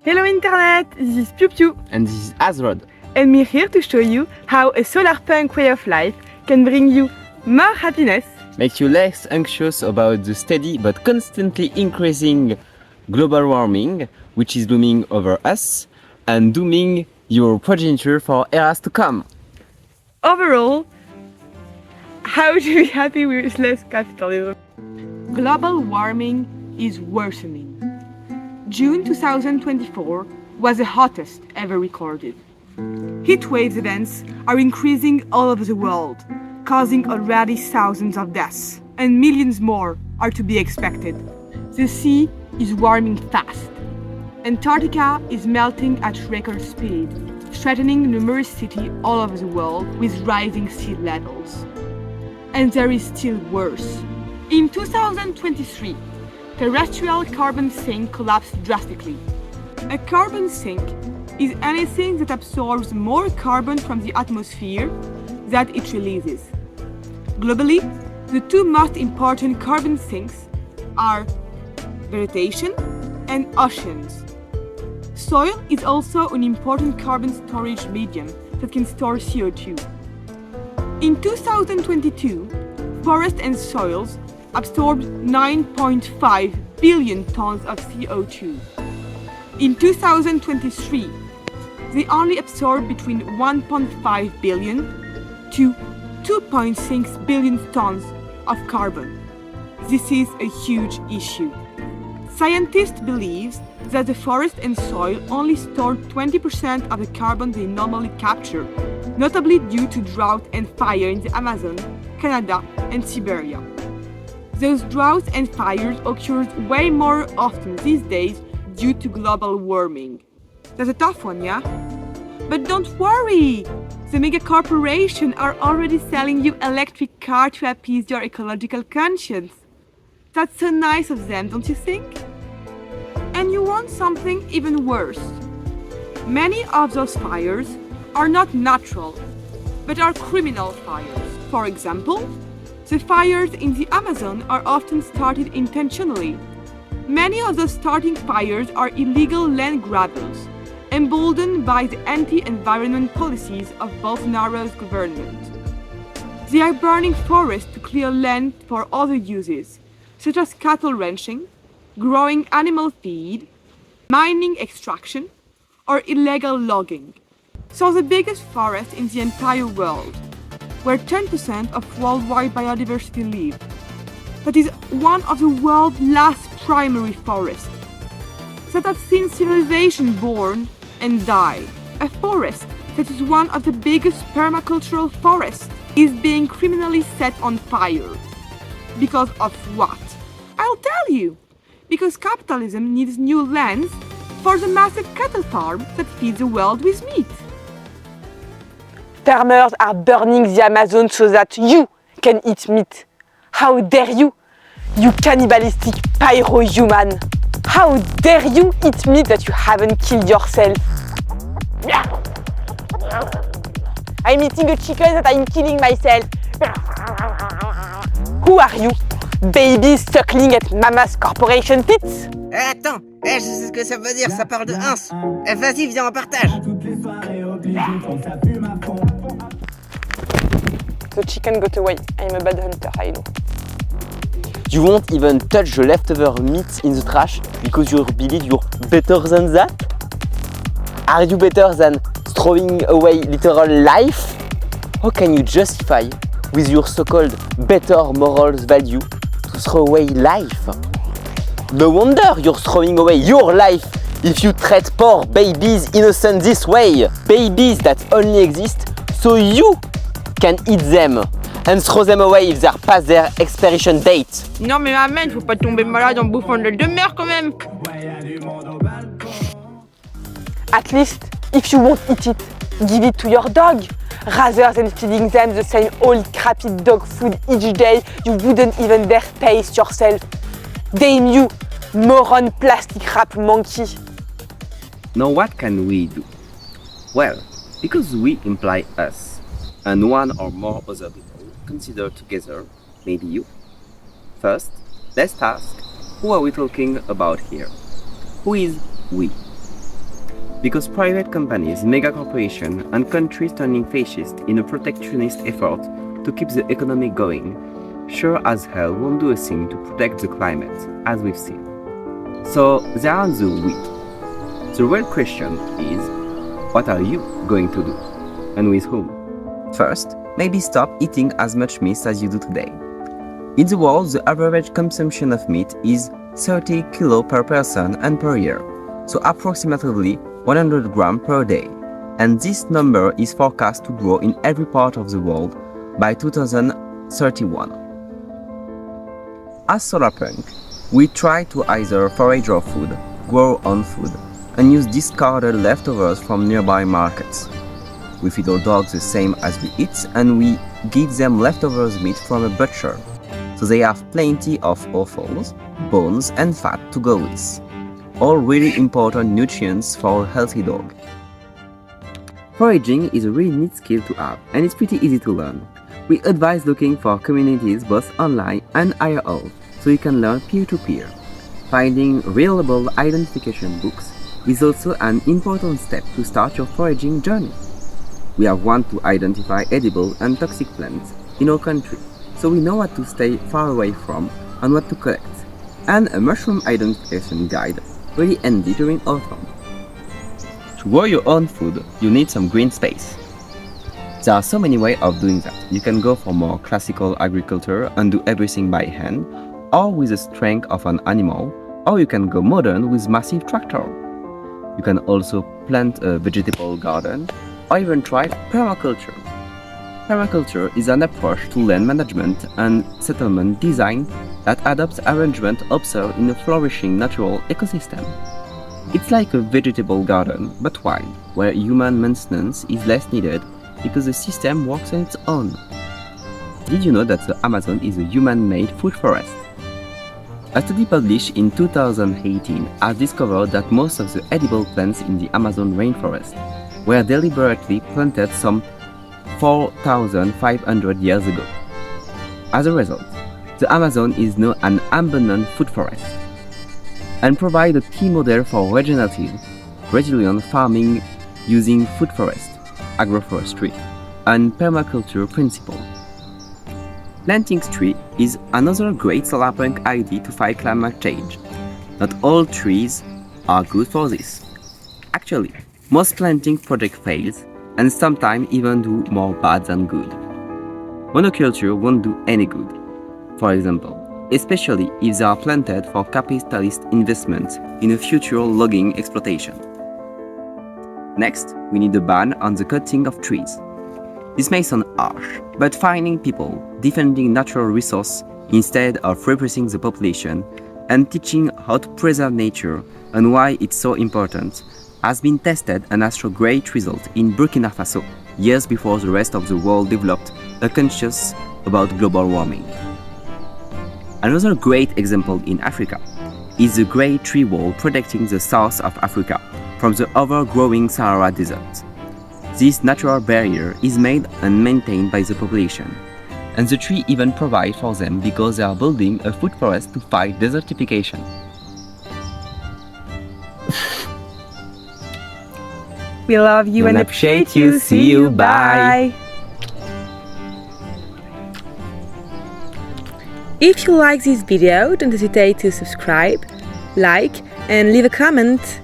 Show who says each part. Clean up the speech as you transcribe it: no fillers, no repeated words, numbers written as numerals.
Speaker 1: Hello Internet, this is Piu Piu.
Speaker 2: And this is Azrod.
Speaker 1: And we're here to show you how a solar punk way of life can bring you more happiness,
Speaker 2: Make you less anxious about the steady but constantly increasing global warming, which is looming over us, and dooming your progenitor for eras to come.
Speaker 1: overall, how to be happy with less capitalism. Global warming is worsening. June 2024 was the hottest ever recorded. Heat wave events are increasing all over the world, causing already thousands of deaths, and millions more are to be expected. The sea is warming fast. Antarctica is melting at record speed, threatening numerous cities all over the world with rising sea levels. And there is still worse. In 2023, terrestrial carbon sink collapsed drastically. A carbon sink is anything that absorbs more carbon from the atmosphere than it releases. Globally, the two most important carbon sinks are vegetation and oceans. Soil is also an important carbon storage medium that can store CO2. In 2022, forests and soils absorbed 9.5 billion tons of CO2. In 2023, they only absorbed between 1.5 billion to 2.6 billion tons of carbon. This is a huge issue. Scientists believe that the forest and soil only store 20% of the carbon they normally capture, notably due to drought and fire in the Amazon, Canada, and Siberia. Those droughts and fires occur way more often these days due to global warming. That's a tough one, yeah? But don't worry! The mega corporations are already selling you electric car to appease your ecological conscience. That's so nice of them, don't you think? And you want something even worse. Many of those fires are not natural, but are criminal fires. For example, the fires in the Amazon are often started intentionally. Many of those starting fires are illegal land grabbers, emboldened by the anti-environment policies of Bolsonaro's government. They are burning forests to clear land for other uses, such as cattle ranching, growing animal feed, mining extraction, or illegal logging. So the biggest forest in the entire world, where 10% of worldwide biodiversity live. That is one of the world's last primary forests that have seen civilization born and die. A forest that is one of the biggest permacultural forests is being criminally set on fire. Because of what? I'll tell you. Because capitalism needs new lands for the massive cattle farm that feeds the world with meat.
Speaker 3: Farmers are burning the Amazon so that you can eat meat. How dare you, you cannibalistic pyro-human! How dare you eat meat that you haven't killed yourself? I'm eating a chicken that I'm killing myself. Who are you? Babies suckling at Mama's corporation tits?
Speaker 4: Attends, je sais ce que ça veut dire, ça parle de ins. Vas-y, viens, on partage.
Speaker 3: The chicken got away. I'm a bad hunter, I know.
Speaker 2: You won't even touch the leftover meat in the trash because you believe you're better than that? Are you better than throwing away literal life? How can you justify, with your so-called better morals value, to throw away life? No wonder you're throwing away your life if you treat poor babies innocent this way. Babies that only exist so you can eat them and throw them away if they're past their expiration date.
Speaker 1: Non mais amen, faut pas tomber malade en bouffant de l'aile de mer quand même.
Speaker 3: At least, if you won't eat it, give it to your dog. Rather than feeding them the same old crappy dog food each day you wouldn't even dare taste yourself. Damn you, moron plastic wrap monkey.
Speaker 2: Now what can we do? Well, because we imply us, and one or more other people consider together, maybe you. First, let's ask, who are we talking about here? Who is we? because private companies, mega corporations, and countries turning fascist in a protectionist effort to keep the economy going, sure as hell won't do a thing to protect the climate, as we've seen. So they are on the wheat. The real question is, what are you going to do? And with whom? First, maybe stop eating as much meat as you do today. In the world, the average consumption of meat is 30 kg per person and per year, so approximately 100 grams per day. And this number is forecast to grow in every part of the world by 2031. As Solarpunk, we try to either forage our food, grow our own food, and use discarded leftovers from nearby markets. We feed our dogs the same as we eat, and we give them leftovers meat from a butcher, so they have plenty of offals, bones, and fat to go with. All really important nutrients for a healthy dog. Foraging is a really neat skill to have, and it's pretty easy to learn. We advise looking for communities both online and IRL, so you can learn peer-to-peer. Finding reliable identification books is also an important step to start your foraging journey. We have one to identify edible and toxic plants in our country, so we know what to stay far away from and what to collect, and a mushroom identification guide really handy during autumn. To grow your own food, you need some green space. There are so many ways of doing that. You can go for more classical agriculture and do everything by hand, or with the strength of an animal, or you can go modern with massive tractor. You can also plant a vegetable garden, or even try permaculture. Permaculture is an approach to land management and settlement design that adopts arrangement observed in a flourishing natural ecosystem. It's like a vegetable garden, but wild, where human maintenance is less needed because the system works on its own. Did you know that the Amazon is a human-made food forest? A study published in 2018 has discovered that most of the edible plants in the Amazon rainforest were deliberately planted some 4,500 years ago. As a result, the Amazon is now an abundant food forest and provides a key model for regenerative, resilient farming using food forest, agroforestry, and permaculture principles. Planting trees is another great Solarpunk idea to fight climate change. Not all trees are good for this. Actually, most planting projects fail and sometimes even do more bad than good. Monoculture won't do any good, for example, especially if they are planted for capitalist investment in a future logging exploitation. Next, we need a ban on the cutting of trees. This may sound harsh, but finding people defending natural resources instead of repressing the population and teaching how to preserve nature and why it's so important has been tested and has shown great results in Burkina Faso, years before the rest of the world developed a consciousness about global warming. Another great example in Africa is the Great Tree Wall protecting the south of Africa from the overgrowing Sahara Desert. This natural barrier is made and maintained by the population, and the tree even provides for them because they are building a food forest to fight desertification.
Speaker 1: We love you and appreciate you. See you. Bye.
Speaker 3: If you like this video, don't hesitate to subscribe, like, and leave a comment.